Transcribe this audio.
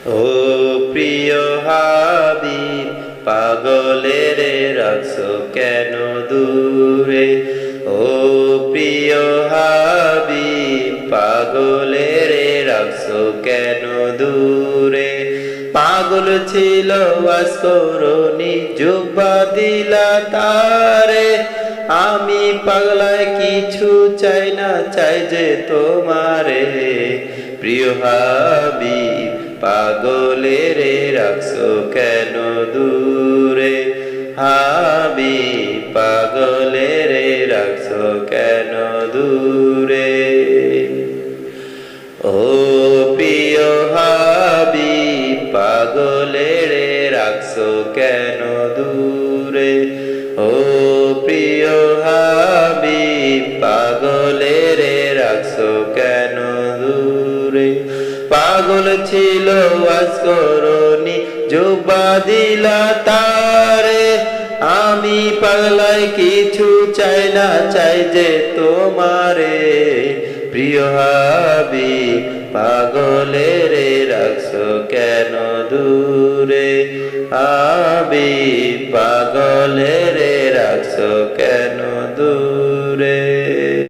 ও প্রিয় হাবিব, পাগলের রাখছো কেন দূরে? ও প্রিয় হাবিব, পাগলের রাখছো কেন দূরে? পাগল ছিল আসকরণী, জুব্বা দিলা তারে। আমি পাগলায় কিছু চাই না, চাই যে তোমারে। প্রিয় হাবিব, পাগলের রাখছো কেন দূরে? হাবিব, পাগলের রাখছো কেন দূরে? ও প্রিয় হাবিব, পাগলের রাখছো কেন দূরে? ও প্রিয় হাবিব, পাগলের রাখছো কেন দূরে? পাগল ছিল আসকরণী, জুব্বা দিলা তারে। আমি পাগলায় কিছু চাই না, চাই যে তোমারে। প্রিয় হাবিব, পাগলের রাখছো কেন দূরে? হাবিব, পাগলের রাখছো কেন